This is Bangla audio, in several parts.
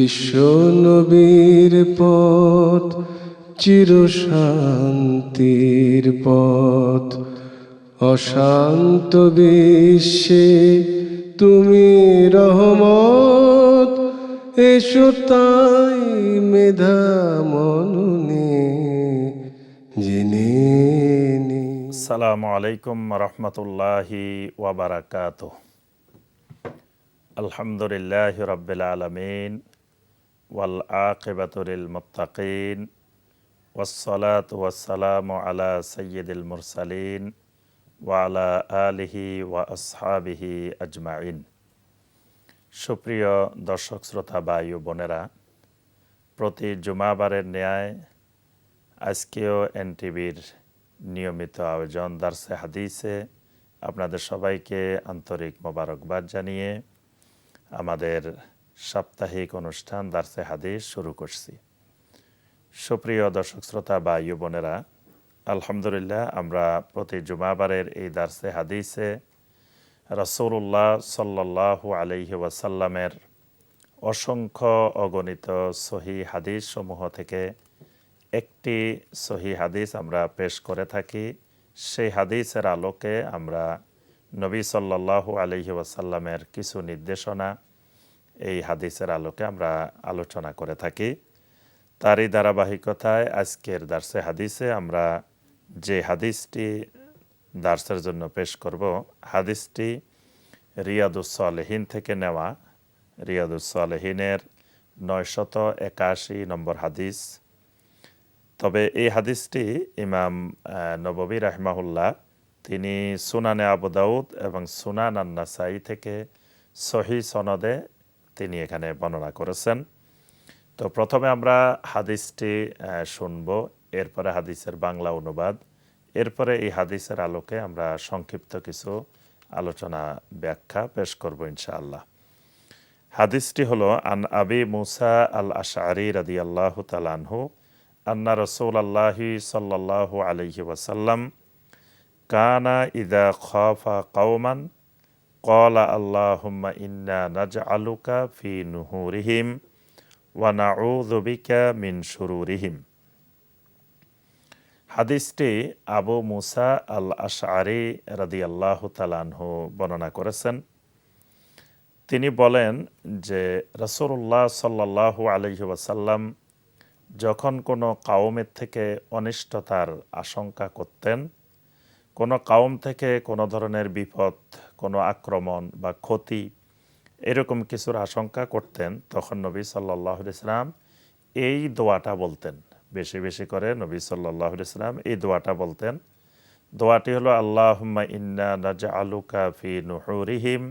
বিশ্ব নবীর পথ চিরশান্তির পথ, অশান্ত বিশ্বে তুমি রহমত। এসো তাই মেধা মননে জেনে নি। আসসালামু আলাইকুম রহমতুল্লাহি ওয়াবারাকাতুহ। আলহামদুলিল্লাহি রাব্বিল আলামিন ওয়াল আকিবাতু লিল মুত্তাকিন ওয়াসসালাতু ওয়াসসালামু আলা সাইয়্যিদিল মুরসালিন ওয়া আলা আলিহি ওয়া আসহাবিহি আজমাইন। সুপ্রিয় দর্শক শ্রোতা ভাই ও বোনেরা, প্রতি জুমাবারের ন্যায় আজকেও এনটিভির নিয়মিত আয়োজন দারসে হাদিসে আপনাদের সবাইকে আন্তরিক মোবারকবাদ জানিয়ে আমাদের সাপ্তাহিক অনুষ্ঠান দারসে হাদিস শুরু করছি। সুপ্রিয় দর্শক শ্রোতা বা ইউ বোনেরা, আলহামদুলিল্লাহ আমরা প্রতি জুমাবারের এই দারসে হাদিসে রাসূলুল্লাহ সাল্লাল্লাহু আলাইহি ওয়াসাল্লামের অসংখ্য অগণিত সহি হাদিস সমূহ থেকে একটি সহি হাদিস আমরা পেশ করে থাকি। সেই হাদিসের আলোকে আমরা নবী সাল্লাল্লাহু আলাইহি ওয়াসাল্লামের কিছু নির্দেশনা এই হাদিসের আলোকে আমরা আলোচনা করে থাকি। তারই ধারাবাহিকতায় আজকের দার্সে হাদিসে আমরা যে হাদিসটি দার্সের জন্য পেশ করব, হাদিসটি রিয়াদুস সালেহিন থেকে নেওয়া। রিয়াদুস সালেহিনের 981 নম্বর হাদিস। তবে এই হাদিসটি ইমাম নববী রাহিমাহুল্লাহ তিনি সুনানে আবু দাউদ এবং সুনান আন-নাসাই থেকে সহি সনদে তিনি এখানে বর্ণনা করেছেন। তো প্রথমে আমরা হাদিসটি শুনব, এরপরে হাদিসের বাংলা অনুবাদ, এরপরে এই হাদিসের আলোকে আমরা সংক্ষিপ্ত কিছু আলোচনা ব্যাখ্যা পেশ করব ইনশাআল্লাহ। হাদিসটি হলো আন আবি মুসা আল আশআরী রাদিয়াল্লাহু তাআলা আনহু আন্না রাসূলুল্লাহি সাল্লাল্লাহু আলাইহি ওয়াসাল্লাম কানা ইযা খাফা কওমান ক্বালা আল্লাহুম্মা ইন্না নাজআলুকা ফি নুহুরিহিম ওয়া নাউযু বিকা মিন শুরুরিহিম। হাদিসটি আবু মুসা আল আশআরী রাদিয়াল্লাহু তাআলা আনহু বর্ণনা করেছেন। তিনি বলেন যে রাসূলুল্লাহ সাল্লাল্লাহু আলাইহি ওয়াসাল্লাম যখন কোনো কাওমের থেকে অনিষ্টতার আশঙ্কা করতেন, কোনো কাওম থেকে কোনো ধরনের বিপদ, কোনো আক্রমণ বা ক্ষতি এরকম কিছুর আশঙ্কা করতেন, তখন নবী সাল্লাল্লাহু আলাইহি ওয়াসাল্লাম এই দোয়াটা বলতেন। বেশি বেশি করে নবী সাল্লাল্লাহু আলাইহি ওয়াসাল্লাম এই দোয়াটা বলতেন। দোয়াটি হলো আল্লাহুম্মা ইন্না নাজআলুকা ফি নুহুরিহিম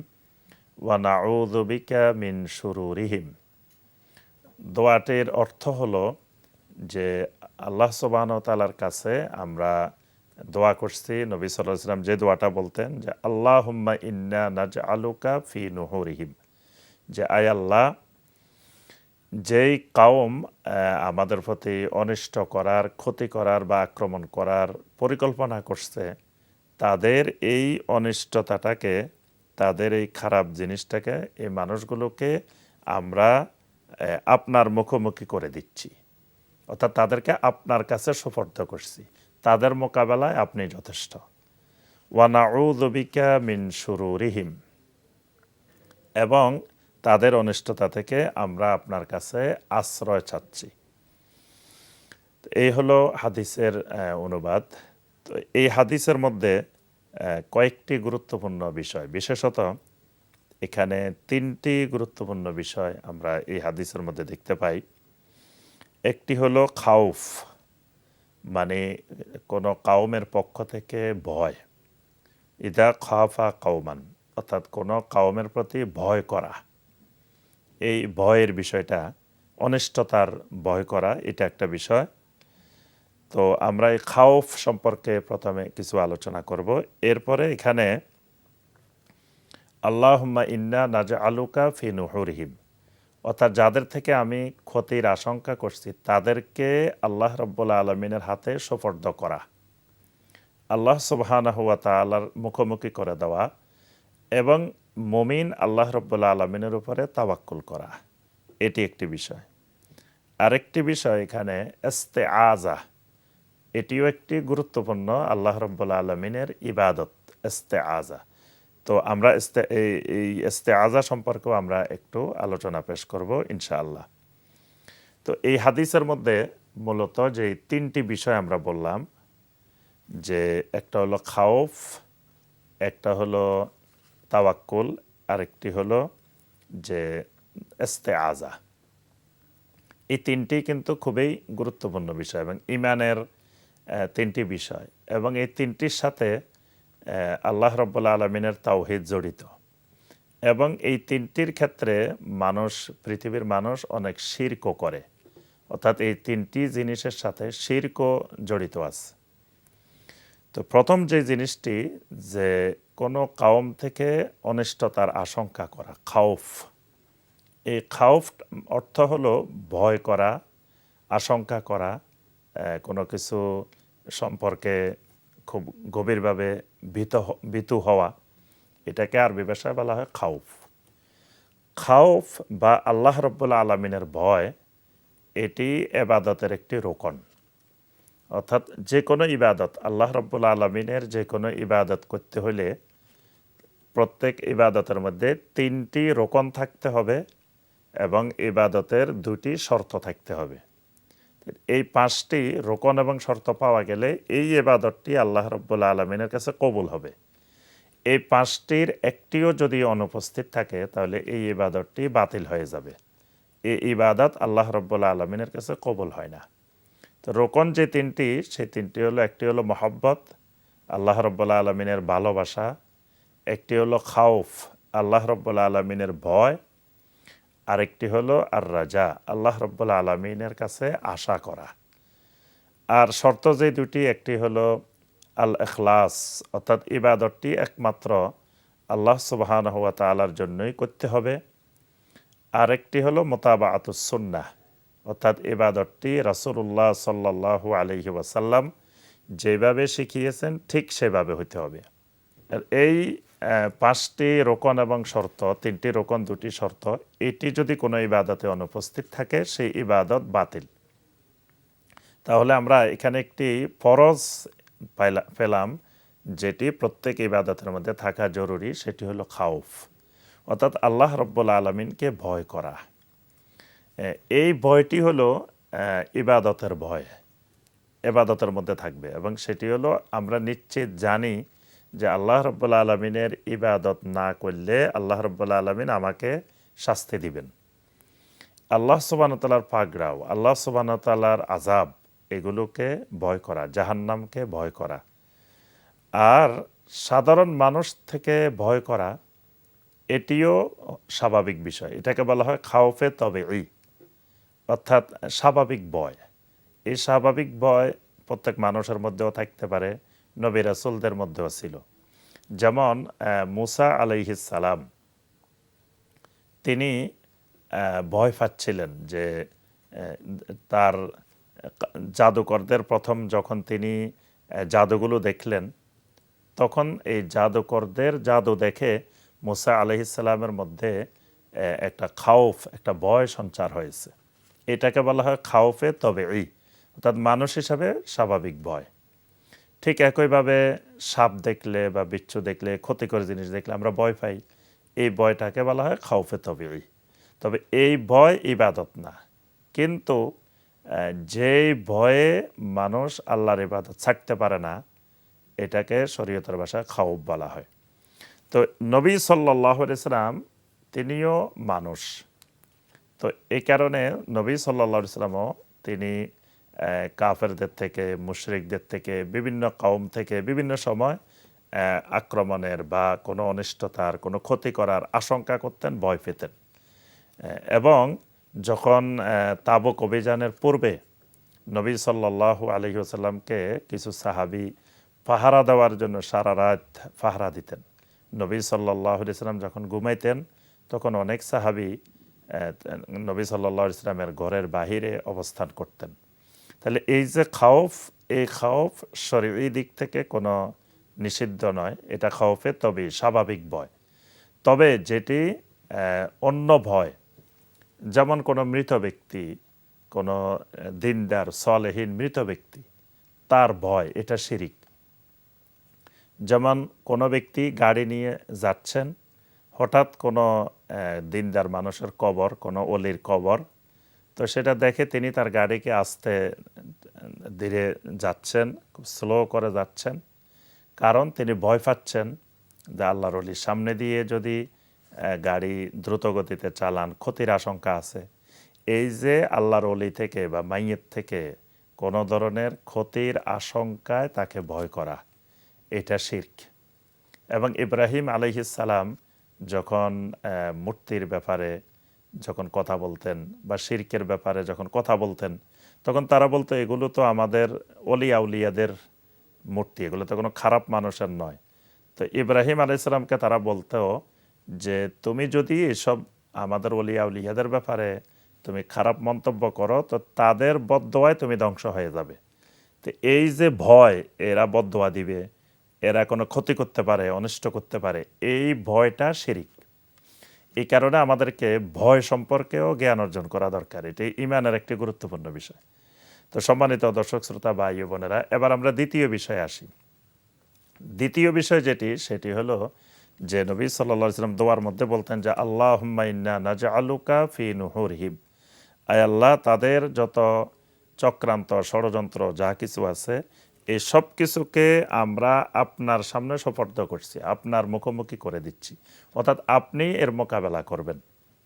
ওয়া নাউযু বিকা মিন শুরুরিহিম। দোয়াটির অর্থ হলো যে আল্লাহ সুবহানাহু ওয়া তাআলার কাছে আমরা দোয়া করছি। নবী সাল্লাল্লাহু আলাইহি ওয়াসাল্লাম যে দোয়াটা বলতেন যে আল্লাহুম্মা ইন্না নাজআলুকা ফি নুহুরিহিম, যে আয় আল্লাহ, যেই কাওম আমাদের প্রতি অনিষ্ট করার, ক্ষতি করার বা আক্রমণ করার পরিকল্পনা করছে, তাদের এই অনিষ্টতাটাকে, তাদের এই খারাপ জিনিসটাকে, এই মানুষগুলোকে আমরা আপনার মুখোমুখি করে দিচ্ছি, অর্থাৎ তাদেরকে আপনার কাছে সুপর্দ করছি, তাদের মোকাবেলায় আপনি যথেষ্ট। ওয়া নাউযু বিকা মিন শুরুরিহিম, এবং তাদের অনিষ্টতা থেকে আমরা আপনার কাছে আশ্রয় চাচ্ছি। এই হলো হাদিসের অনুবাদ। তো এই হাদিসের মধ্যে কয়েকটি গুরুত্বপূর্ণ বিষয়, বিশেষত এখানে 3টি গুরুত্বপূর্ণ বিষয় আমরা এই হাদিসের মধ্যে দেখতে পাই। একটি হলো খাউফ, মানে কোনো কাওমের পক্ষ থেকে ভয়। ইদা খাফা কাওমান, অর্থাৎ কোনো কাওমের প্রতি ভয় করা, এই ভয়ের বিষয়টা, অনিষ্টতার ভয় করা, এটা একটা বিষয়। তো আমরা এই খাউফ সম্পর্কে প্রথমে কিছু আলোচনা করব। এরপরে এখানে আল্লাহুম্মা ইন্না নাজআলুকা ফি নুহুরিহিম, অর্থাৎ যাদের থেকে আমি ক্ষতির আশঙ্কা করছি তাদেরকে আল্লাহ রাব্বুল আলামিনের হাতে সুপর্দ করা, আল্লাহ সুবহানাহু ওয়া তাআলার মুখোমুখি করে দেওয়া, এবং মুমিন আল্লাহ রাব্বুল আলামিনের উপরে তাওয়াক্কুল করা। এটি একটি বিষয়। আরেকটি বিষয় এখানে ইস্তেআজা, এটিও একটি গুরুত্বপূর্ণ আল্লাহ রাব্বুল আলামিনের ইবাদত, ইস্তেআজা। তো আমরা এই ইস্তেআজা সম্পর্কেও আমরা একটু আলোচনা পেশ করব ইনশাআল্লাহ। তো এই হাদিসের মধ্যে মূলত যে তিনটি বিষয় আমরা বললাম, যে একটা হলো খাউফ, একটা হলো তাওয়াক্কুল, আরেকটি হলো যে ইস্তেআজা। এই তিনটি কিন্তু খুবই গুরুত্বপূর্ণ বিষয় এবং ইমানের তিনটি বিষয়, এবং এই তিনটির সাথে আল্লাহ রাব্বুল আলামিনের তাওহীদ জড়িত। এবং এই তিনটির ক্ষেত্রে পৃথিবীর মানুষ অনেক শিরকও করে, অর্থাৎ এই তিনটি জিনিসের সাথে শিরকও জড়িত আছে। তো প্রথম যে জিনিসটি, যে কোনো কওম থেকে অনিষ্টতার আশঙ্কা করা, খাউফ। এই খাউফ অর্থ হলো ভয় করা, আশঙ্কা করা, কোনো কিছু সম্পর্কে খুব গভীরভাবে ভীতু হওয়া, এটাকে আরবি ভাষায় বলা হয় খাউফ। খাউফ বা আল্লাহ রাব্বুল আলামিনের ভয়, এটি এবাদতের একটি রোকন। অর্থাৎ যে কোনো ইবাদত, আল্লাহ রাব্বুল আলামিনের যে কোনো ইবাদত করতে হলে প্রত্যেক ইবাদতের মধ্যে তিনটি রোকন থাকতে হবে এবং ইবাদতের দুটি শর্ত থাকতে হবে। এই পাঁচটি রোকন এবং শর্ত পাওয়া গেলে এই ইবাদতটি আল্লাহ রাব্বুল আলামিনের কাছে কবুল হবে। এই পাঁচটির একটিও যদি অনুপস্থিত থাকে তাহলে এই ইবাদতটি বাতিল হয়ে যাবে। এই ইবাদত আল্লাহ রাব্বুল আলামিনের কাছে কবুল হয় না। তো রোকন যে তিনটি, সেই তিনটি হলো, একটি হলো মহব্বত, আল্লাহ রাব্বুল আলামিনের ভালোবাসা, একটি হলো খাউফ, আল্লাহ রাব্বুল আলামিনের ভয়, আরেকটি হলো আর রাজা, আল্লাহ রাব্বুল আলামিনের কাছে আশা করা। আর শর্ত যে দুটি, একটি হলো আল ইখলাস, অর্থাৎ ইবাদতটি একমাত্র আল্লাহ সুবহানাহু ওয়া তাআলার জন্যই করতে হবে। আরেকটি হলো মুতাবাআতুস সুন্নাহ, অর্থাৎ ইবাদতটি রাসূলুল্লাহ সাল্লাল্লাহু আলাইহি ওয়াসাল্লাম যেভাবে শিখিয়েছেন ঠিক সেভাবে হতে হবে। আর এই পাঁচটি রোকন এবং শর্ত, তিনটি রোকন দুটি শর্ত, এটি যদি কোনো ইবাদতে অনুপস্থিত থাকে সেই ইবাদত বাতিল। তাহলে আমরা এখানে একটি ফরজ পেলাম, যেটি প্রত্যেক ইবাদতের মধ্যে থাকা জরুরি, সেটি হলো খাউফ, অর্থাৎ আল্লাহ রাব্বুল আলামিনকে ভয় করা। এই ভয়টি হলো ইবাদতের ভয়, ইবাদতের মধ্যে থাকবে, এবং সেটি হলো আমরা নিশ্চিত জানি যে আল্লাহ রাব্বুল আলামিনের ইবাদত না করলে আল্লাহ রাব্বুল আলামিন আমাকে শাস্তি দিবেন। আল্লাহ সুবহানাহু ওয়া তাআলার পাকড়াও, আল্লাহ সুবহানাহু ওয়া তাআলার আযাব, এগুলোকে ভয় করা, জাহান্নামকে ভয় করা। আর সাধারণ মানুষ থেকে ভয় করা, এটিও স্বাভাবিক বিষয়। এটাকে বলা হয় খাউফে তবেই, অর্থাৎ স্বাভাবিক ভয়। এই স্বাভাবিক ভয় প্রত্যেক মানুষের মধ্যেও থাকতে পারে, নবী রাসূলদের মধ্যেও ছিল। যেমন মুসা আলাইহিস সালাম, তিনি ভয় পাচ্ছিলেন যে তার জাদুকরদের প্রথম যখন তিনি জাদুগুলো দেখলেন, তখন এই জাদুকরদের জাদু দেখে মুসা আলাইহিস সালামের মধ্যে একটা খাউফ, একটা ভয় সঞ্চার হয়েছে। এটাকে বলা হয় খাউফে তবেই, অর্থাৎ মানুষ হিসাবে স্বাভাবিক ভয়। ঠিক একইভাবে সাপ দেখলে বা বিচ্ছু দেখলে, ক্ষতিকর জিনিস দেখলে আমরা ভয় পাই, এই ভয়টাকে বলা হয় খাউফে তবেই। তবে এই ভয় ইবাদত না, কিন্তু যেই ভয়ে মানুষ আল্লাহর ইবাদত ছাড়তে পারে না, এটাকে শরীয়তের ভাষায় খাউফ বলা হয়। তো নবী সাল্লাল্লাহু আলাইহি সাল্লাম তিনিও মানুষ, তো এই কারণে নবী সাল্লাল্লাহু আলাইহি সাল্লামও তিনি কাফেরদের থেকে, মুশরিকদের থেকে, বিভিন্ন কওম থেকে বিভিন্ন সময় আক্রমণের বা কোনো অনিষ্টতার, কোনো ক্ষতি করার আশঙ্কা করতেন, ভয় পেতেন। এবং যখন তাবুক অভিযানের পূর্বে নবী সাল্লাল্লাহু আলাইহি ওয়াসাল্লামকে কিছু সাহাবী পাহারা দেওয়ার জন্য সারা রাত পাহারা দিতেন। নবী সাল্লাল্লাহু আলাইহি ওয়াসাল্লাম যখন ঘুমাইতেন, তখন অনেক সাহাবী নবী সাল্লাল্লাহু আলাইহি ওয়াসাল্লামের ঘরের বাহিরে অবস্থান করতেন। তাহলে এই যে খাউফ, এই খাউফ শরঈ দিক থেকে কোনো নিষিদ্ধ নয়, এটা খাউফে তবে স্বাভাবিক ভয়। তবে যেটি অন্য ভয়, যেমন কোনো মৃত ব্যক্তি, কোনো দিনদার সলেহীন মৃত ব্যক্তি, তার ভয়, এটা শিরিক। যেমন কোনো ব্যক্তি গাড়ি নিয়ে যাচ্ছেন, হঠাৎ কোনো দিনদার মানুষের কবর, কোনো অলির কবর, তো সেটা দেখে তিনি তার গাড়িকে আস্তে ধীরে যাচ্ছেন, খুব স্লো করে যাচ্ছেন, কারণ তিনি ভয় পাচ্ছেন যে আল্লাহর অলির সামনে দিয়ে যদি গাড়ি দ্রুত গতিতে চালান, ক্ষতির আশঙ্কা আছে। এই যে আল্লাহর অলি থেকে বা মাইয়ের থেকে কোনো ধরনের ক্ষতির আশঙ্কায় তাকে ভয় করা, এটা শিরক। এবং ইব্রাহিম আলাইহিস সালাম যখন মূর্তির ব্যাপারে যখন কথা বলতেন বা শিরকের ব্যাপারে যখন কথা বলতেন, তখন তারা বলতো এগুলো তো আমাদের অলি আউলিয়াদের মূর্তি, এগুলো তো কোনো খারাপ মানুষের নয়। তো ইব্রাহিম আলাইহিস সালামকে তারা বলতো যে তুমি যদি এসব আমাদের অলি আউলিয়াদের ব্যাপারে তুমি খারাপ মন্তব্য করো, তো তাদের বদদোয়ায় তুমি ধ্বংস হয়ে যাবে। তো এই যে ভয়, এরা বদদোয়া দিবে, এরা কোনো ক্ষতি করতে পারে, অনিষ্ট করতে পারে, এই ভয়টা শিরিক। এই কারণে আমাদেরকে ভয় সম্পর্কেও জ্ঞান অর্জন করা দরকার। এটি ঈমানের একটি গুরুত্বপূর্ণ বিষয়। তো সম্মানিত দর্শক শ্রোতা ভাই ও বোনেরা, এবার আমরা দ্বিতীয় বিষয়ে আসি। দ্বিতীয় বিষয় সেটি হলো যে নবী সাল্লাল্লাহু আলাইহি ওয়াসাল্লাম দোয়ার মধ্যে বলতেন যে আল্লাহুম্মা ইন্না নাজআলুকা ফি নুহুরিহিম, আয় আল্লাহ, তাদের যত চক্রান্ত ষড়যন্ত্র যা কিছু আছে, এই সব কিছুকে আমরা আপনার সামনে সোপর্দ করছি, আপনার মুখোমুখি করে দিচ্ছি, অর্থাৎ আপনি এর মোকাবেলা করবেন।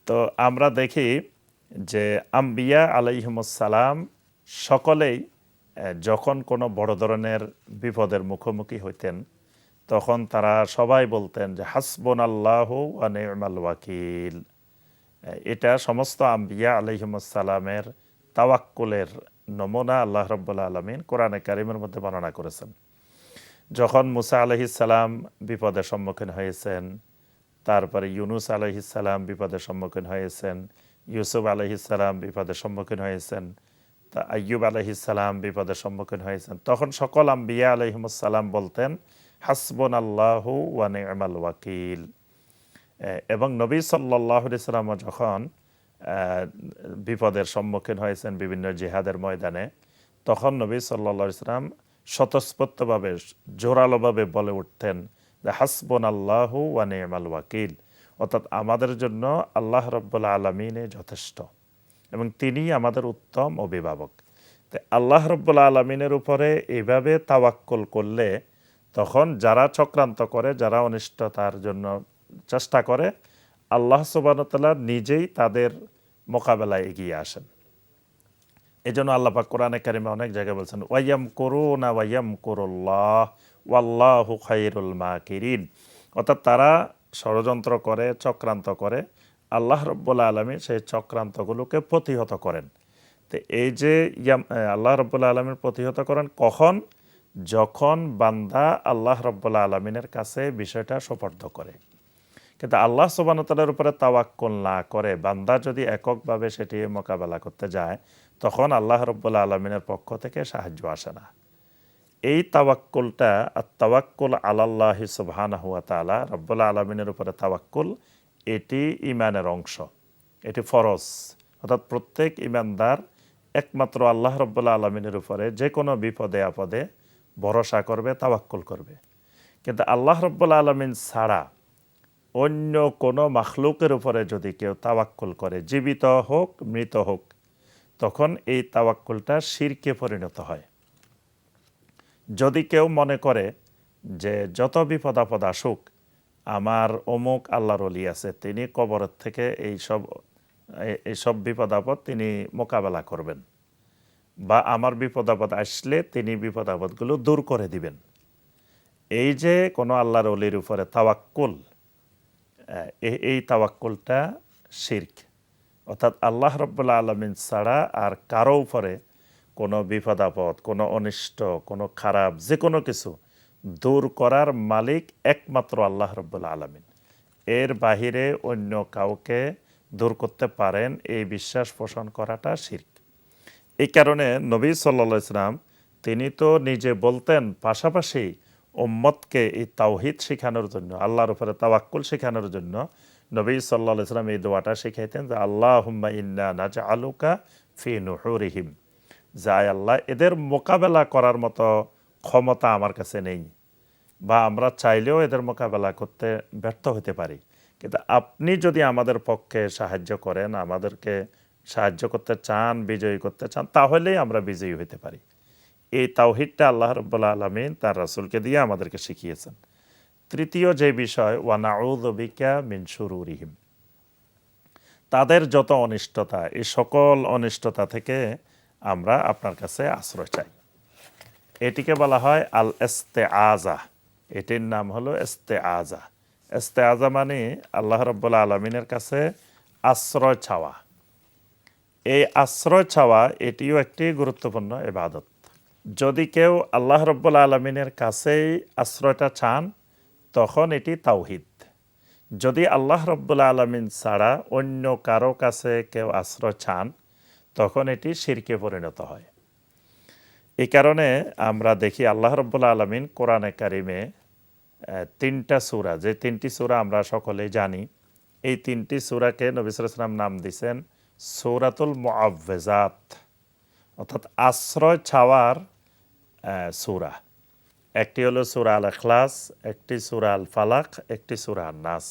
তো আমরা দেখি যে আম্বিয়া আলাইহিমুস সালাম সকলেই যখন কোনো বড় ধরনের বিপদের মুখোমুখি হইতেন, তখন তারা সবাই বলতেন যে হাসবুনাল্লাহু ওয়া নি'মাল ওয়াকিল। এটা সমস্ত আম্বিয়া আলাইহিমুস সালামের তাওয়াক্কুলের নমুনা আল্লাহ রাব্বুল আলামিন কোরআনে কারিমের মধ্যে বর্ণনা করেছেন। যখন মুসা আলাইহিস সালাম বিপদের সম্মুখীন হয়েছেন, তারপরে ইউনুস আলাইহিস সালাম বিপদের সম্মুখীন হয়েছেন, ইউসুফ আলাইহিস সালাম বিপদের সম্মুখীন হয়েছেন, তা আইয়ুব আলাইহিস সালাম বিপদের সম্মুখীন হয়েছেন, তখন সকল আম্বিয়া আলাইহিমুস সালাম বলতেন হাসবুনাল্লাহু ওয়া নি'মাল ওয়াকিল। এবং নবী সাল্লাল্লাহু আলাইহি সাল্লাম যখন বিপদের সম্মুখীন হয়েছেন বিভিন্ন জিহাদের ময়দানে, তখন নবী সাল্লাল্লাহু আলাইহি সাল্লাম স্বতঃস্ফূর্তভাবে জোরালোভাবে বলে উঠতেন যে হাসবুনাল্লাহু ওয়া নি'মাল ওয়াকিল, অর্থাৎ আমাদের জন্য আল্লাহ রাব্বুল আলামিনই যথেষ্ট এবং তিনিই আমাদের উত্তম অভিভাবক। তাই আল্লাহ রাব্বুল আলামিনের উপরে এইভাবে তাওয়াক্কুল করলে তখন যারা চক্রান্ত করে, যারা অনিষ্টতার জন্য চেষ্টা করে, আল্লাহ সুবহানাহু ওয়া তাআলা নিজেই তাদের মোকাবেলায় এগিয়ে আসেন। এই জন্য আল্লাহ পাক কোরআনে কারিমে অনেক জায়গায় বলছেন ওয়াইয়ামকুরুনা ওয়াইয়ামকুরুল্লাহ ওয়াল্লাহু খায়রুল মাকিরিন, অর্থাৎ তারা ষড়যন্ত্র করে, চক্রান্ত করে, আল্লাহ রাব্বুল আলামিন সেই চক্রান্তগুলোকে প্রতিহত করেন। তো এই যে আল্লাহ রাব্বুল আলামিন প্রতিহত করেন কখন? যখন বান্দা আল্লাহ রাব্বুল আলামিনের কাছে বিষয়টা সোপর্দ করে। কিন্তু আল্লাহ সুবহানাহু ওয়া তাআলার উপরে তাওয়াক্কুল না করে বান্দা যদি এককভাবে সেটি মোকাবেলা করতে যায়, তখন আল্লাহ রাব্বুল আলামিনের পক্ষ থেকে সাহায্য আসে না। এই তাওয়াক্কুলটা আত-তাওয়াক্কুল আলাল্লাহি সুবহানাহু ওয়া তাআলা, রাব্বুল আলামিনের উপরে তাওয়াক্কুল, এটি ঈমানের অংশ, এটি ফরজ। অর্থাৎ প্রত্যেক ঈমানদার একমাত্র আল্লাহ রাব্বুল আলামিনের উপরে যে কোনো বিপদে আপদে ভরসা করবে, তাওয়াক্কুল করবে। কিন্তু আল্লাহ রাব্বুল আলামিন ছাড়া অন্য কোনো মাখলুকের উপরে যদি কেউ তাওয়াক্কুল করে, জীবিত হোক মৃত হোক, তখন এই তাওয়াক্কুলটা শিরকে পরিণত হয়। যদি কেউ মনে করে যে যত বিপদ আপদ আসুক, আমার অমুক আল্লাহর ওলি আছে, তিনি কবরের থেকে এইসব বিপদ আপদ তিনি মোকাবেলা করবেন, বা আমার বিপদ আপদ আসলে তিনি বিপদ আপদগুলো দূর করে দিবেন, এই যে কোনো আল্লাহর ওলির উপরে তাওয়াক্কুল, এই তাওয়াক্কুলটা শিরক। অর্থাৎ আল্লাহ রাব্বুল আলামিন ছাড়া আর কারো উপরে কোনো বিপদ আপদ, কোনো অনিষ্ট, কোনো খারাপ যে কোনো কিছু দূর করার মালিক একমাত্র আল্লাহ রাব্বুল আলামিন। এর বাহিরে অন্য কাউকে দূর করতে পারেন এই বিশ্বাস পোষণ করাটা শিরক। এই কারণে নবী সাল্লাল্লাহু আলাইহি ওয়াসাল্লাম তিনি তো নিজে বলতেন, পাশাপাশি উম্মতকে এই তাওহীদ শেখানোর জন্য, আল্লাহর উপরে তাওয়াক্কুল শেখানোর জন্য নবী সাল্লাল্লাহু আলাইহি ওয়াসাল্লাম এই দোয়াটা শিখাইতেন যে আল্লাহুম্মা ইন্না নাজআলুকা ফি নুহুরিহিম, যাই আল্লাহ এদের মোকাবেলা করার মতো ক্ষমতা আমার কাছে নেই, বা আমরা চাইলেও এদের মোকাবেলা করতে ব্যর্থ হতে পারি, কিন্তু আপনি যদি আমাদের পক্ষে সাহায্য করেন, আমাদেরকে সাহায্য করতে চান, বিজয়ী করতে চান, তাহলেই আমরা বিজয়ী হতে পারি। এই তাওহীদটা আল্লাহ রাব্বুল আলামিন তার রাসূলকে দিয়ে আমাদেরকে শিখিয়েছেন। তৃতীয় যে বিষয়, ওয়া নাউযু বিকা মিন শুরুরিহিম, তাদের যত অনিষ্টতা, এই সকল অনিষ্টতা থেকে আমরা আপনার কাছে আশ্রয় চাই। এটিকে বলা হয় আল ইস্তেআযা, এটির নাম হলো ইস্তেআযা। ইস্তেআযা মানে আল্লাহ রাব্বুল আলামিনের কাছে আশ্রয় চাওয়া। এই আশ্রয় চাওয়া এটিও একটি গুরুত্বপূর্ণ ইবাদত। যদি কেউ আল্লাহ রাব্বুল আলামিনের কাছেই আশ্রয়টা চান, তখন এটি তাওহীদ। যদি আল্লাহ রাব্বুল আলামিন ছাড়া অন্য কারো কাছে কেউ আশ্রয় চান, তখন এটি শিরকে পরিণত হয়। এই কারণে আমরা দেখি আল্লাহ রাব্বুল আলামিন কোরআনে কারিমে তিনটা সূরা, যে তিনটি সূরা আমরা সকলেই জানি, এই তিনটি সূরাকে নবী সাল্লাল্লাহু আলাইহি ওয়াসাল্লাম নাম দিয়েছেন সূরাতুল মুআউযযাত, অর্থাৎ আশ্রয় চাওয়ার সূরা। একটি হলো সূরা আল ইখলাস, একটি সূরা আল ফালাক, একটি সূরা আন নাস।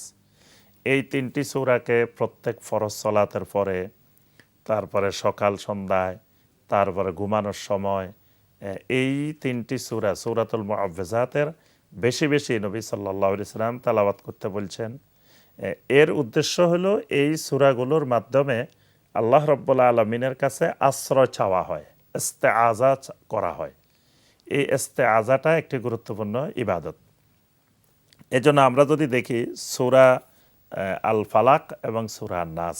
এই তিনটি সূরাকে প্রত্যেক ফরজ সালাতের পরে, তারপরে সকাল সন্ধ্যায়, তারপরে ঘুমানোর সময়, এই তিনটি সূরা সূরাতুল মুআউযযাতের বেশি বেশি নবী সাল্লাল্লাহু আলাইহি ওয়াসাল্লাম তেলাওয়াত করতে বলছেন। এর উদ্দেশ্য হলো এই সূরাগুলোর মাধ্যমে আল্লাহ রাব্বুল আলামিনের কাছে আশ্রয় চাওয়া হয়, ইস্তেআযা করা হয়। এই ইস্তেআযাটা একটি গুরুত্বপূর্ণ ইবাদত। এজন্য আমরা যদি দেখি সূরা আল ফালাক এবং সূরা আন নাস,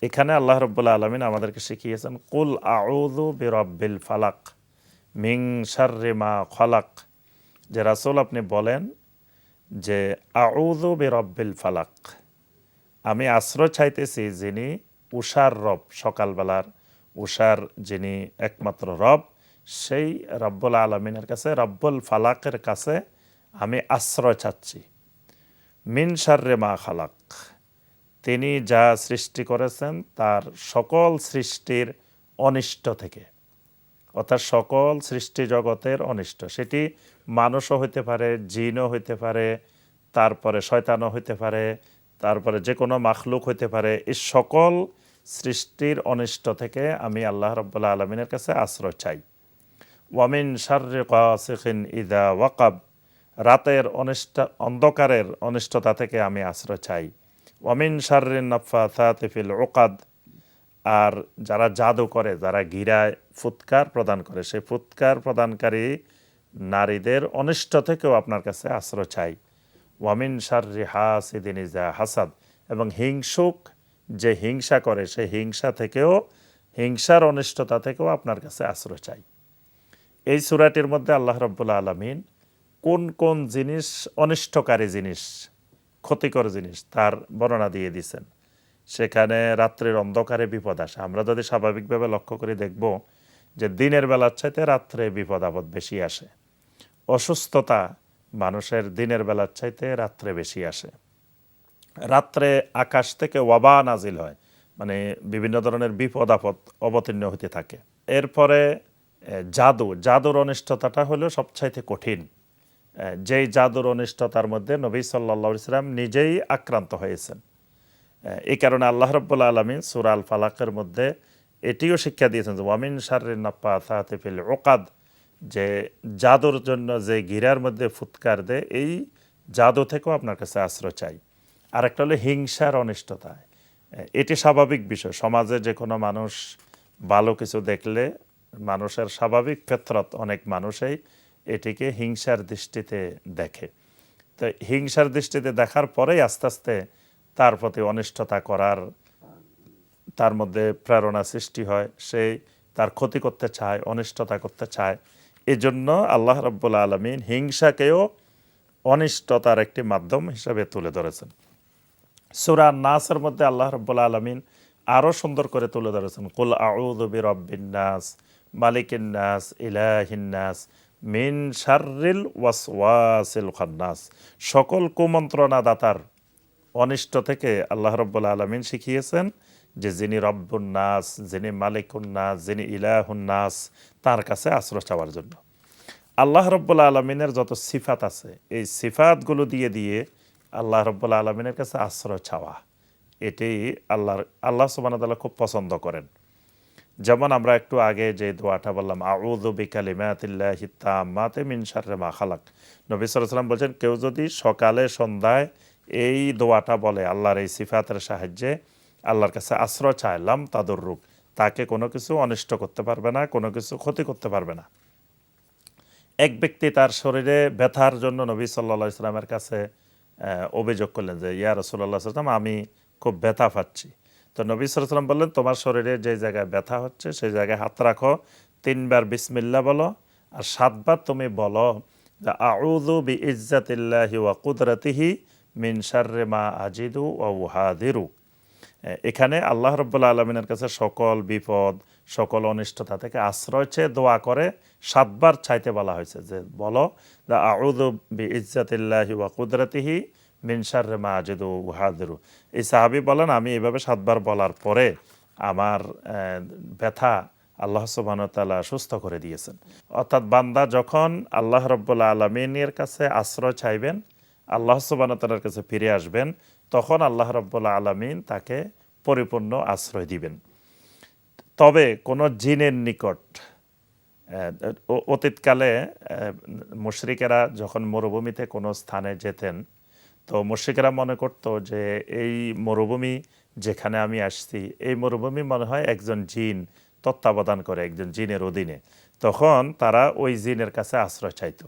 এখানে আল্লাহ রাব্বুল আলামিন আমাদেরকে শিখিয়েছেন কুল আউযু বিরাব্বিল ফালাক মিন শাররি মা খালাক, যে রাসূল আপনি বলেন যে আউযু বিরাব্বিল ফালাক, আমি আশ্রয় চাইতেছি যিনি উষার রব, সকালবেলার উষার যিনি একমাত্র রব, সেই রব্বুল আলামিনের কাছে, রব্বুল ফালাকের কাছে আমি আশ্রয় চাচ্ছি। মিন শাররি মা খালাক, তিনি যা সৃষ্টি করেছেন তার সকল সৃষ্টির অনিষ্ট থেকে, অর্থাৎ সকল সৃষ্টি জগতের অনিষ্ট, সেটি মানুষও হইতে পারে, জিনও হইতে পারে, তারপরে শয়তানও হইতে পারে, তারপরে যে কোনো মাখলুক হইতে পারে, এই সকল সৃষ্টির অনিষ্ট থেকে আমি আল্লাহ রাব্বুল আলামিনের কাছে আশ্রয় চাই। ওয়ামিন শাররি গাসিকিন ইযা ওয়াকাব, রাতের অন্ধকারের অনিষ্টতা থেকে আমি আশ্রয় চাই। ওয়ামিন শাররিন নাফাসাতি ফিল উকাদ, আর যারা জাদু করে, যারা গিরায় ফুৎকার প্রদান করে, সেই ফুৎকার প্রদানকারী নারীদের অনিষ্ট থেকেও আপনার কাছে আশ্রয় চাই। ওয়ামিন শাররি হাসিদিন ইযা হাসাদ, এবং হিংসুক যে হিংসা করে, সেই হিংসা থেকেও, হিংসার অনিষ্টতা থেকেও আপনার কাছে আশ্রয় চাই। এই সূরাটির মধ্যে আল্লাহ রাব্বুল আলামিন কোন কোন জিনিস অনিষ্টকারী জিনিস, ক্ষতিকর জিনিস, তার বর্ণনা দিয়ে দিয়েছেন। সেখানে রাত্রের অন্ধকারে বিপদ আসে। আমরা যদি স্বাভাবিকভাবে লক্ষ্য করে দেখব যে দিনের বেলার চাইতে রাত্রে বিপদ আপদ বেশি আসে। অসুস্থতা মানুষের দিনের বেলার চাইতে রাত্রে বেশি আসে। রাত্রে আকাশ থেকে ওয়াবা নাজিল হয়, মানে বিভিন্ন ধরনের বিপদ আপদ অবতীর্ণ হতে থাকে। এরপরে জাদুর অনিষ্টতাটা হলো সবচাইতে কঠিন। যেই জাদুর অনিষ্টতার মধ্যে নবী সাল্লাল্লাহু আলাইহি ওয়াসাল্লাম নিজেই আক্রান্ত হয়েছেন। এই কারণে আল্লাহ রাব্বুল আলামিন সূরা আল ফালাকের মধ্যে এটিও শিক্ষা দিয়েছেন যে ওয়ামিন শাররিন নাফাসাতি ফিল উকাদ, যে জাদুর জন্য যে গিরার মধ্যে ফুৎকার দেয়, এই জাদু থেকেও আপনার কাছে আশ্রয় চাই। আরেকটা হলো হিংসার অনিষ্টতা। এটি স্বাভাবিক বিষয়, সমাজে যে কোনো মানুষ ভালো কিছু দেখলে মানুষের স্বাভাবিক ফিতরত, অনেক মানুষই এটিকে হিংসার দৃষ্টিতে দেখে। তো হিংসার দৃষ্টিতে দেখার পরেই আস্তে আস্তে তার প্রতি অনিষ্টতা করার তার মধ্যে প্রেরণা সৃষ্টি হয়, সে তার ক্ষতি করতে চায়, অনিষ্টতা করতে চায়। এজন্য আল্লাহ রাব্বুল আলামিন হিংসাকেও অনিষ্টতার একটি মাধ্যম হিসেবে তুলে ধরেছেন। সূরা নাসের মধ্যে আল্লাহ রাব্বুল আলামিন আরও সুন্দর করে তুলে ধরেছেন কুল আউযু বিরাব্বিন নাস মালিকিন নাস ইলাহিন নাস মিন শাররিল ওয়াসওয়াসিল খান্নাস, সকল কুমন্ত্রণাদাতার অনিষ্ট থেকে আল্লাহ রব্বুল আলমিন শিখিয়েছেন যে যিনি রব্বুন নাস, যিনি মালিকুন নাস, যিনি ইলাহুন নাস, তার কাছে আশ্রয় চাওয়ার জন্য। আল্লাহ রব্বুল আলমিনের যত সিফাত আছে এই সিফাতগুলো দিয়ে দিয়ে আল্লাহ রব্বুল আলমিনের কাছে আশ্রয় চাওয়া, এটাই আল্লাহ সুবহানাহু ওয়া তাআলা খুব পছন্দ করেন। যেমন আমরা একটু আগে যে দোয়াটা বললাম, আউযু বিকালিমাতিল্লাহি তাম্মাতি মিন শাররি মা খালাক। নবী সাল্লাল্লাহু আলাইহি ওয়াসাল্লাম বলছেন, কেউ যদি সকালে সন্ধ্যায় এই দোয়াটা বলে আল্লাহর এই সিফাতের সাহায্যে আল্লাহর কাছে আশ্রয় চায়, লাম তাদুররুক, তাকে কোনো কিছু অনিষ্ট করতে পারবে না, কোনো কিছু ক্ষতি করতে পারবে না। এক ব্যক্তি তার শরীরে ব্যথার জন্য নবী সাল্লাল্লাহু আলাইহি ওয়াসাল্লামের কাছে অভিযোগ করলেন যে, ইয়া রাসূলুল্লাহ সাল্লাল্লাহু আলাইহি ওয়াসাল্লাম, আমি খুব ব্যথা পাচ্ছি। তো নবী সাল্লাল্লাহু আলাইহি ওয়াসাল্লাম বললেন, তোমার শরীরে যে জায়গায় ব্যথা হচ্ছে সেই জায়গায় হাত রাখো, 3 বার বিসমিল্লাহ বলো, আর 7 বার তুমি বলো যে আউযু বিইজ্জাতিল্লাহি ওয়া কুদরাতিহি মিন শাররি মা আজিদু ওয়া উহাদিরু। এখানে আল্লাহ রাব্বুল আলামিনের কাছে সকল বিপদ, সকল অনিষ্টতা থেকে আশ্রয় চেয়ে দোয়া করে 7 বার চাইতে বলা হয়েছে, যে বলো যে আউযু বিইজ্জাতিল্লাহি ওয়া কুদরাতিহি মিন শাররি মা আজিদু ওয়া উহাদিরু। এই সাহাবী বলেন, আমি এভাবে 7 বার বলার পরে আমার ব্যথা আল্লাহ সুবহানাহু ওয়া তাআলা সুস্থ করে দিয়েছেন। অর্থাৎ বান্দা যখন আল্লাহ রাব্বুল আলামিনের কাছে আশ্রয় চাইবেন, আল্লাহ সুবহানাহু ওয়া তাআলার কাছে ফিরে আসবেন, তখন আল্লাহ রাব্বুল আলামিন তাকে পরিপূর্ণ আশ্রয় দিবেন। তবে কোনো জিনের নিকট অতীতকালে মুশরিকেরা যখন মরুভূমিতে কোনো স্থানে যেতেন, তো মুশরিকেরা মনে করতো যে এই মরুভূমি যেখানে আমি আসছি, এই মরুভূমি মনে হয় একজন জিন তত্ত্বাবধান করে, একজন জিনের অধীনে। তখন তারা ওই জিনের কাছে আশ্রয় চাইতো।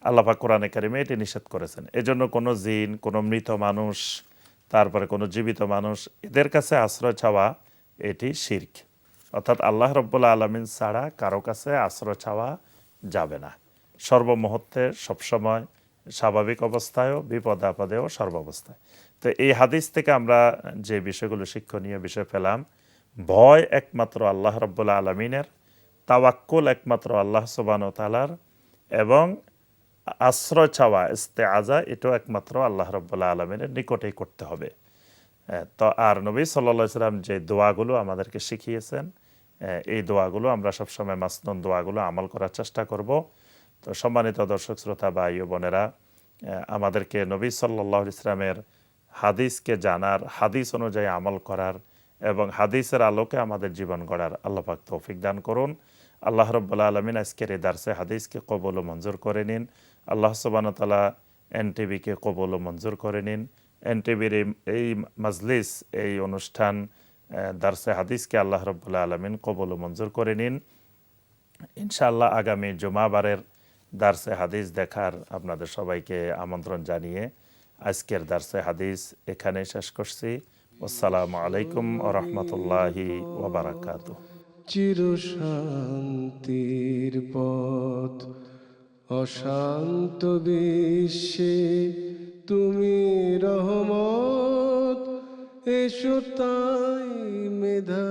আল্লাহ পাক কোরআনে কারিমে এটি নিষেধ করেছেন। এজন্য কোনো জিন, কোনো মৃত মানুষ, তারপরে কোনো জীবিত মানুষ, এদের কাছে আশ্রয় চাওয়া এটি শিরক। অর্থাৎ আল্লাহ রাব্বুল আলামিন ছাড়া কারো কাছে আশ্রয় চাওয়া যাবে না, সর্বমুহূর্তে, সবসময়, স্বাভাবিক অবস্থায়ও, বিপদ আপদেও, সর্বাবস্থায়। তো এই হাদিস থেকে আমরা যে বিষয়গুলো শিক্ষণীয় বিষয় পেলাম, ভয় একমাত্র আল্লাহ রাব্বুল আলামিনের, তাওয়াক্কুল একমাত্র আল্লাহ সুবহানাহু ওয়া তাআলার, এবং আশ্রয় চাওয়া, ইস্তেআজা, এটাও একমাত্র আল্লাহ রাব্বুল আলামিনের নিকটেই করতে হবে। তো আর নবী সাল্লাল্লাহু আলাইহি ওয়াসাল্লাম যে দোয়াগুলো আমাদেরকে শিখিয়েছেন, এই দোয়াগুলো আমরা সবসময় মাসনুন দোয়াগুলো আমল করার চেষ্টা করব। তো সম্মানিত দর্শক শ্রোতা ভাই ও বোনেরা, আমাদেরকে নবী সাল্লাল্লাহু আলাইহি ওয়াসাল্লামের হাদিসকে জানার, হাদিস অনুযায়ী আমল করার এবং হাদিসের আলোকে আমাদের জীবন গড়ার আল্লাহ পাক তৌফিক দান করুন। আল্লাহ রাব্বুল আলামিন আজকের এই দার্সে হাদিসকে কবুল ও মঞ্জুর করে নিন। আল্লাহ সুবহানাহু ওয়া তাআলা এনটিভিকে কবুল ও মঞ্জুর করে নিন। এনটিভির এই মাজলিস, এই অনুষ্ঠান, দার্সে হাদিসকে আল্লাহ রাব্বুল আলামিন কবুল ও মঞ্জুর করে নিন। ইনশাআল্লাহ আগামী জুমাবারের দার্সে হাদিস দেখার আপনাদের সবাইকে আমন্ত্রণ জানিয়ে আজকের দার্সে হাদিস এখানেই শেষ করছি। আসসালামু আলাইকুম ওয়া রাহমাতুল্লাহি ওয়া বারাকাতুহু। চিরশান্তির পথ অশান্ত বিশ্বে তুমি রহমত, এসো তাই মেধা